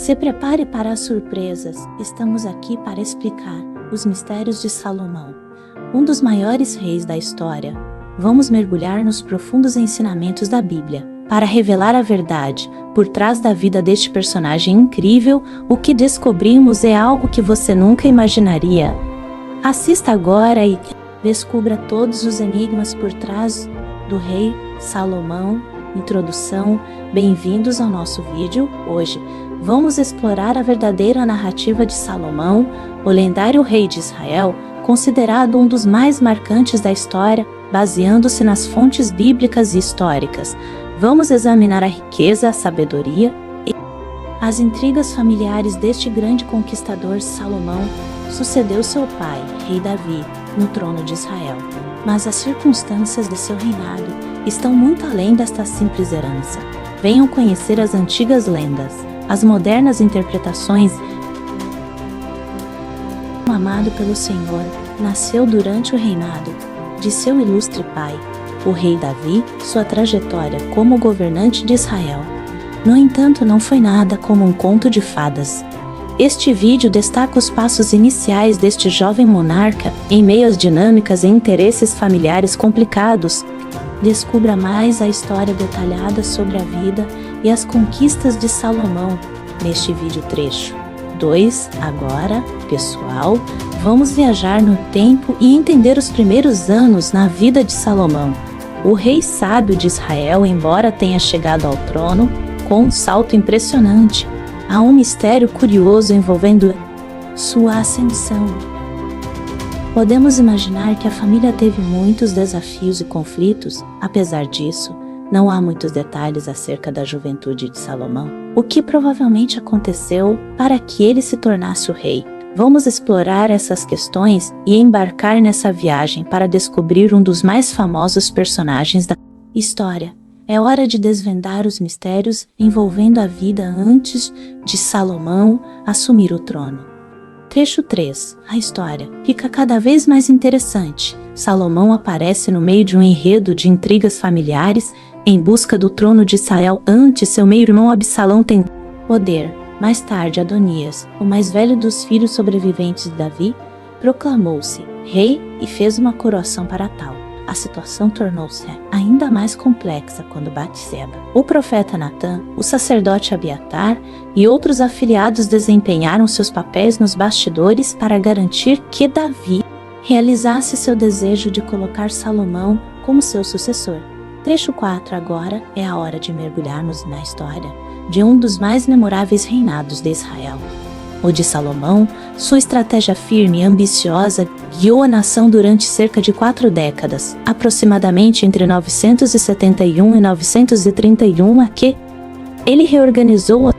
Se prepare para as surpresas, estamos aqui para explicar os mistérios de Salomão, um dos maiores reis da história. Vamos mergulhar nos profundos ensinamentos da Bíblia, para revelar a verdade por trás da vida deste personagem incrível. O que descobrimos é algo que você nunca imaginaria. Assista agora e descubra todos os enigmas por trás do rei Salomão. Introdução. Bem-vindos ao nosso vídeo. Hoje vamos explorar a verdadeira narrativa de Salomão, o lendário rei de Israel, considerado um dos mais marcantes da história, baseando-se nas fontes bíblicas e históricas. Vamos examinar a riqueza, a sabedoria e as intrigas familiares deste grande conquistador. Salomão sucedeu seu pai, rei Davi, no trono de Israel. Mas as circunstâncias de seu reinado estão muito além desta simples herança. Venham conhecer as antigas lendas, as modernas interpretações. Amado pelo Senhor, nasceu durante o reinado de seu ilustre pai, o rei Davi. Sua trajetória como governante de Israel, no entanto, não foi nada como um conto de fadas. Este vídeo destaca os passos iniciais deste jovem monarca, em meio às dinâmicas e interesses familiares complicados. Descubra mais a história detalhada sobre a vida e as conquistas de Salomão neste vídeo trecho. 2. Agora, pessoal, vamos viajar no tempo e entender os primeiros anos na vida de Salomão, o rei sábio de Israel. Embora tenha chegado ao trono com um salto impressionante, há um mistério curioso envolvendo sua ascensão. Podemos imaginar que a família teve muitos desafios e conflitos. Apesar disso, não há muitos detalhes acerca da juventude de Salomão, o que provavelmente aconteceu para que ele se tornasse o rei. Vamos explorar essas questões e embarcar nessa viagem para descobrir um dos mais famosos personagens da história. É hora de desvendar os mistérios envolvendo a vida antes de Salomão assumir o trono. Trecho 3. A história fica cada vez mais interessante. Salomão aparece no meio de um enredo de intrigas familiares em busca do trono de Israel. Antes, seu meio-irmão Absalão tem poder. Mais tarde, Adonias, o mais velho dos filhos sobreviventes de Davi, proclamou-se rei e fez uma coroação para tal. A situação tornou-se ainda mais complexa quando Batseba, o profeta Natã, o sacerdote Abiatar e outros afiliados desempenharam seus papéis nos bastidores para garantir que Davi realizasse seu desejo de colocar Salomão como seu sucessor. Trecho 4. Agora é a hora de mergulharmos na história de um dos mais memoráveis reinados de Israel, o de Salomão. Sua estratégia firme e ambiciosa guiou a nação durante cerca de 4 décadas, aproximadamente entre 971 e 931 a.C. Ele reorganizou o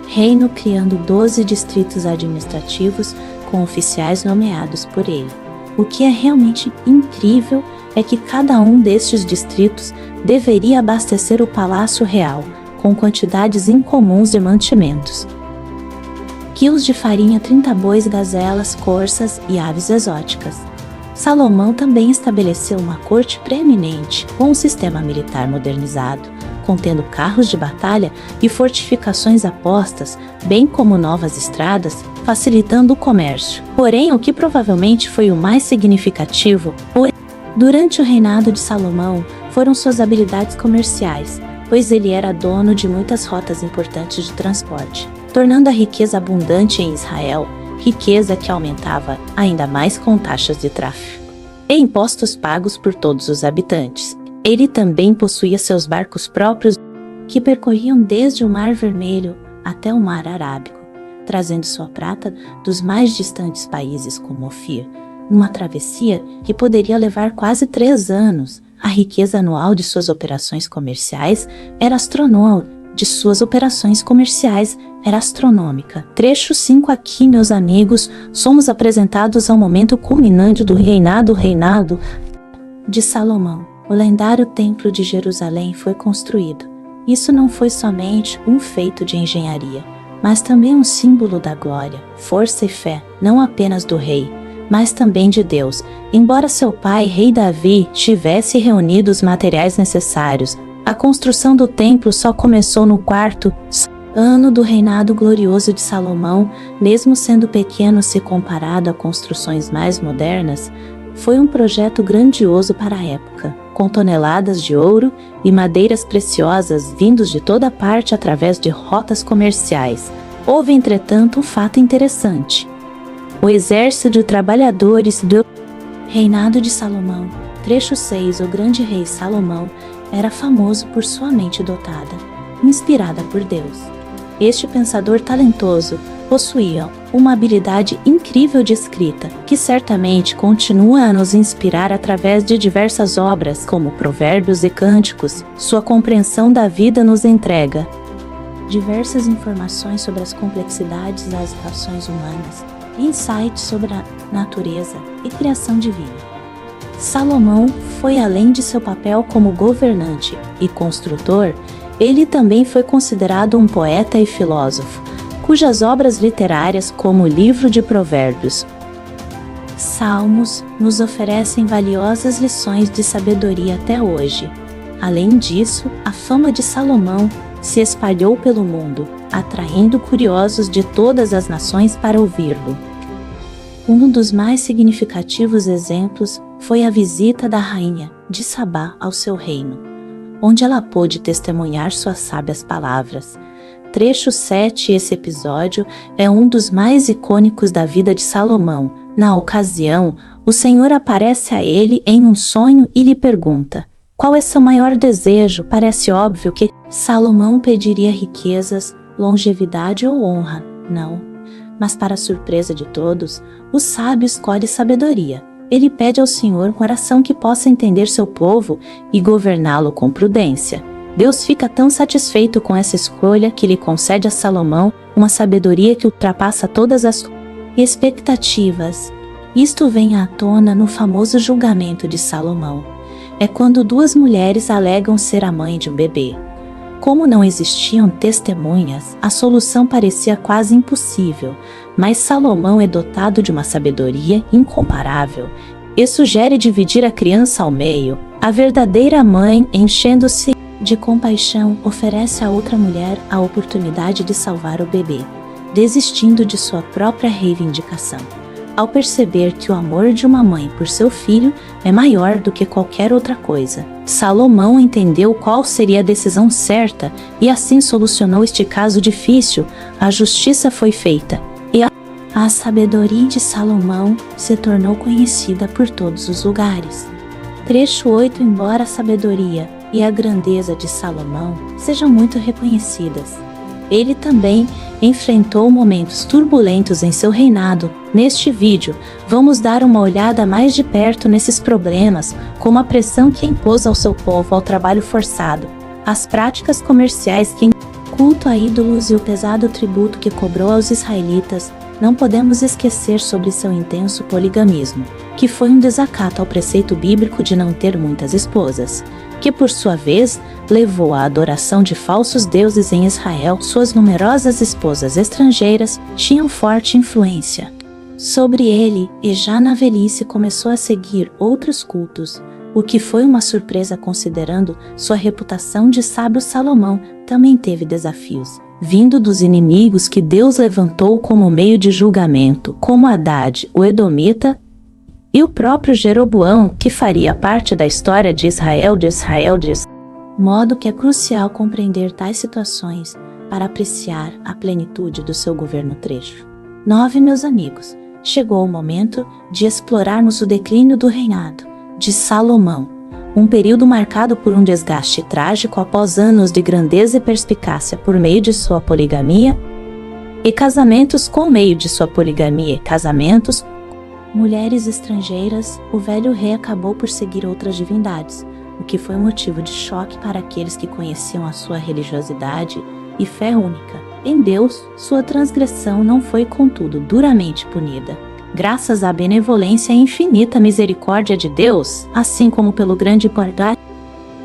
reino criando 12 distritos administrativos com oficiais nomeados por ele. O que é realmente incrível é que cada um destes distritos deveria abastecer o palácio real com quantidades incomuns de mantimentos, quilos de farinha, 30 bois, gazelas, corças e aves exóticas. Salomão também estabeleceu uma corte preeminente, com um sistema militar modernizado, contendo carros de batalha e fortificações apostas, bem como novas estradas, facilitando o comércio. Porém, o que provavelmente foi o mais significativo durante o reinado de Salomão foram suas habilidades comerciais, pois ele era dono de muitas rotas importantes de transporte, tornando a riqueza abundante em Israel, riqueza que aumentava ainda mais com taxas de tráfego e impostos pagos por todos os habitantes. Ele também possuía seus barcos próprios, que percorriam desde o Mar Vermelho até o Mar Arábico, trazendo sua prata dos mais distantes países como Ofir, numa travessia que poderia levar quase 3 anos. A riqueza anual de suas operações comerciais era astronômica. Trecho 5. Aqui, meus amigos, somos apresentados ao momento culminante do reinado de Salomão. O lendário Templo de Jerusalém foi construído. Isso não foi somente um feito de engenharia, mas também um símbolo da glória, força e fé, não apenas do rei, mas também de Deus. Embora seu pai, rei Davi, tivesse reunido os materiais necessários, a construção do templo só começou no 4º ano do reinado glorioso de Salomão, mesmo sendo pequeno se comparado a construções mais modernas, foi um projeto grandioso para a época, com toneladas de ouro e madeiras preciosas vindos de toda parte através de rotas comerciais. Houve, entretanto, um fato interessante. O exército de trabalhadores do reinado de Salomão, trecho 6. O grande rei Salomão era famoso por sua mente dotada, inspirada por Deus. Este pensador talentoso possuía uma habilidade incrível de escrita, que certamente continua a nos inspirar através de diversas obras, como Provérbios e Cânticos. Sua compreensão da vida nos entrega diversas informações sobre as complexidades das relações humanas e insights sobre a natureza e criação divina. Salomão foi além de seu papel como governante e construtor, ele também foi considerado um poeta e filósofo, cujas obras literárias, como o livro de Provérbios, Salmos, nos oferecem valiosas lições de sabedoria até hoje. Além disso, a fama de Salomão se espalhou pelo mundo, atraindo curiosos de todas as nações para ouvi-lo. Um dos mais significativos exemplos foi a visita da rainha de Sabá ao seu reino, onde ela pôde testemunhar suas sábias palavras. Trecho 7. Esse episódio é um dos mais icônicos da vida de Salomão. Na ocasião, o Senhor aparece a ele em um sonho e lhe pergunta: qual é seu maior desejo? Parece óbvio que Salomão pediria riquezas, longevidade ou honra. Não. Mas, para a surpresa de todos, o sábio escolhe sabedoria. Ele pede ao Senhor uma oração que possa entender seu povo e governá-lo com prudência. Deus fica tão satisfeito com essa escolha que lhe concede a Salomão uma sabedoria que ultrapassa todas as expectativas. Isto vem à tona no famoso julgamento de Salomão. É quando duas mulheres alegam ser a mãe de um bebê. Como não existiam testemunhas, a solução parecia quase impossível, mas Salomão é dotado de uma sabedoria incomparável e sugere dividir a criança ao meio. A verdadeira mãe, enchendo-se de compaixão, oferece a outra mulher a oportunidade de salvar o bebê, desistindo de sua própria reivindicação. Ao perceber que o amor de uma mãe por seu filho é maior do que qualquer outra coisa, Salomão entendeu qual seria a decisão certa e assim solucionou este caso difícil. A justiça foi feita e a sabedoria de Salomão se tornou conhecida por todos os lugares. Trecho 8. Embora a sabedoria e a grandeza de Salomão sejam muito reconhecidas, ele também enfrentou momentos turbulentos em seu reinado. Neste vídeo, vamos dar uma olhada mais de perto nesses problemas, como a pressão que impôs ao seu povo ao trabalho forçado, as práticas comerciais que culto a ídolos e o pesado tributo que cobrou aos israelitas. Não podemos esquecer sobre seu intenso poligamismo, que foi um desacato ao preceito bíblico de não ter muitas esposas, que por sua vez levou à adoração de falsos deuses em Israel. Suas numerosas esposas estrangeiras tinham forte influência sobre ele e já na velhice começou a seguir outros cultos, o que foi uma surpresa considerando sua reputação de sábio. Salomão também teve desafios vindo dos inimigos que Deus levantou como meio de julgamento, como Hadad, o Edomita, e o próprio Jeroboão, que faria parte da história de Israel, modo que é crucial compreender tais situações para apreciar a plenitude do seu governo. Trecho 9. Meus amigos, chegou o momento de explorarmos o declínio do reinado de Salomão, um período marcado por um desgaste trágico após anos de grandeza e perspicácia por meio de sua poligamia e casamentos. Com meio de sua poligamia e casamentos, mulheres estrangeiras, o velho rei acabou por seguir outras divindades, o que foi motivo de choque para aqueles que conheciam a sua religiosidade e fé única em Deus. Sua transgressão não foi, contudo, duramente punida. Graças à benevolência e infinita misericórdia de Deus, assim como pelo grande guardar,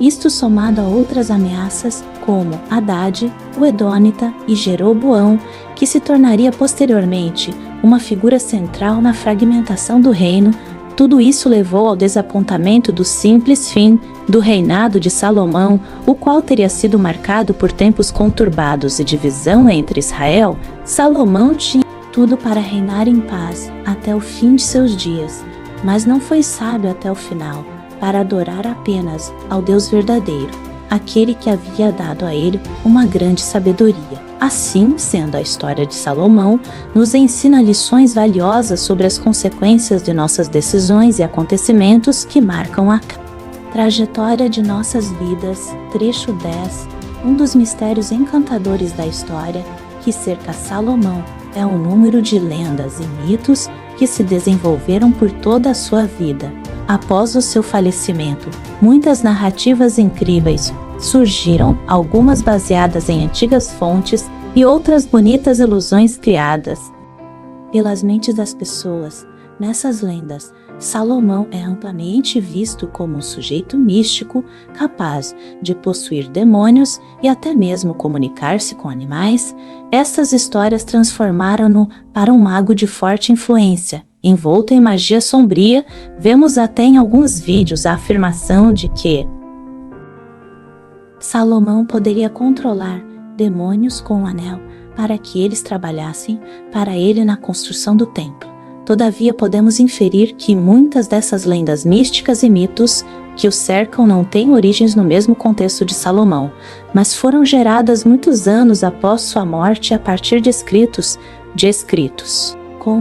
isto somado a outras ameaças, como Hadad, o Edônita e Jeroboão, que se tornaria posteriormente uma figura central na fragmentação do reino, tudo isso levou ao desapontamento do simples fim do reinado de Salomão, o qual teria sido marcado por tempos conturbados e divisão entre Israel, Salomão tinha tudo para reinar em paz até o fim de seus dias, mas não foi sábio até o final, para adorar apenas ao Deus verdadeiro, aquele que havia dado a ele uma grande sabedoria. Assim, sendo a história de Salomão, nos ensina lições valiosas sobre as consequências de nossas decisões e acontecimentos que marcam a trajetória de nossas vidas. Trecho 10. Um dos mistérios encantadores da história que cerca Salomão é o número de lendas e mitos que se desenvolveram por toda a sua vida. Após o seu falecimento, muitas narrativas incríveis surgiram, algumas baseadas em antigas fontes e outras bonitas ilusões criadas pelas mentes das pessoas. Nessas lendas, Salomão é amplamente visto como um sujeito místico, capaz de possuir demônios e até mesmo comunicar-se com animais. Estas histórias transformaram-no para um mago de forte influência, envolto em magia sombria. Vemos até em alguns vídeos a afirmação de que Salomão poderia controlar demônios com um anel para que eles trabalhassem para ele na construção do templo. Todavia, podemos inferir que muitas dessas lendas místicas e mitos que o cercam não têm origens no mesmo contexto de Salomão, mas foram geradas muitos anos após sua morte a partir de escritos com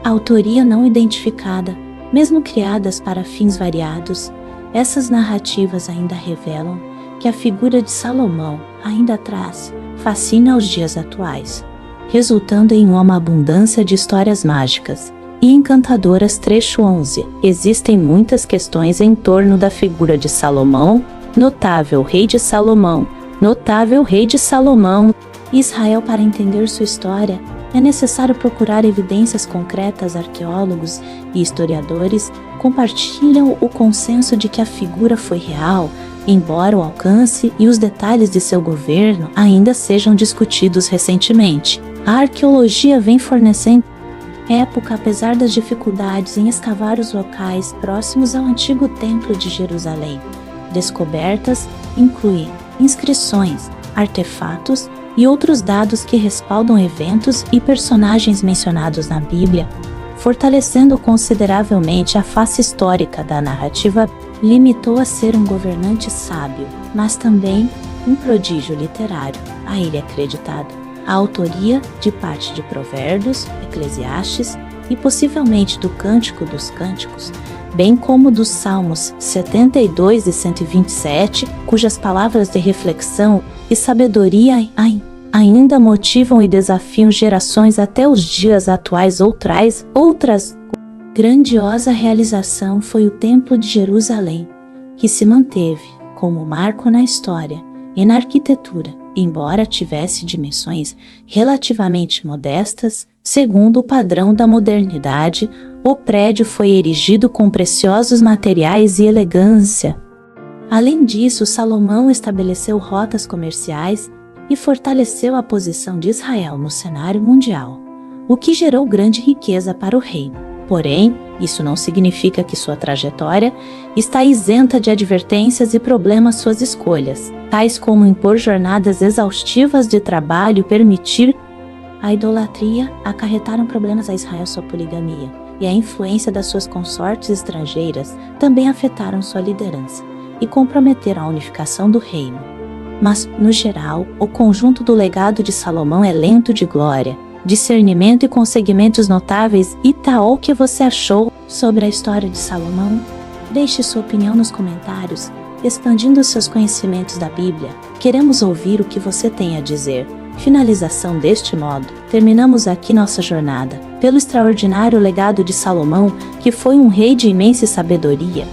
autoria não identificada, mesmo criadas para fins variados. Essas narrativas ainda revelam que a figura de Salomão ainda traz fascínio aos dias atuais, resultando em uma abundância de histórias mágicas e encantadoras. Trecho 11. Existem muitas questões em torno da figura de Salomão, notável rei de Salomão, Israel. Para entender sua história, é necessário procurar evidências concretas. Arqueólogos e historiadores compartilham o consenso de que a figura foi real, embora o alcance e os detalhes de seu governo ainda sejam discutidos recentemente. A arqueologia vem fornecendo época, apesar das dificuldades em escavar os locais próximos ao antigo templo de Jerusalém. Descobertas incluem inscrições, artefatos e outros dados que respaldam eventos e personagens mencionados na Bíblia, fortalecendo consideravelmente a face histórica da narrativa. Limitou a ser um governante sábio, mas também um prodígio literário. A ele é acreditada a autoria de parte de Provérbios, Eclesiastes e possivelmente do Cântico dos Cânticos, bem como dos Salmos 72 e 127, cujas palavras de reflexão e sabedoria ainda motivam e desafiam gerações até os dias atuais. Outras grandiosa realização foi o Templo de Jerusalém, que se manteve como marco na história e na arquitetura, embora tivesse dimensões relativamente modestas. Segundo o padrão da modernidade, o prédio foi erigido com preciosos materiais e elegância. Além disso, Salomão estabeleceu rotas comerciais e fortaleceu a posição de Israel no cenário mundial, o que gerou grande riqueza para o reino. Porém, isso não significa que sua trajetória está isenta de advertências e problemas. Suas escolhas, tais como impor jornadas exaustivas de trabalho e permitir a idolatria, acarretaram problemas a Israel. Sua poligamia e a influência das suas consortes estrangeiras também afetaram sua liderança e comprometeram a unificação do reino. Mas, no geral, o conjunto do legado de Salomão é lento de glória, discernimento e conseguimentos notáveis. E tal, o que você achou sobre a história de Salomão? Deixe sua opinião nos comentários, expandindo seus conhecimentos da Bíblia. Queremos ouvir o que você tem a dizer. Finalização. Deste modo, terminamos aqui nossa jornada pelo extraordinário legado de Salomão, que foi um rei de imensa sabedoria,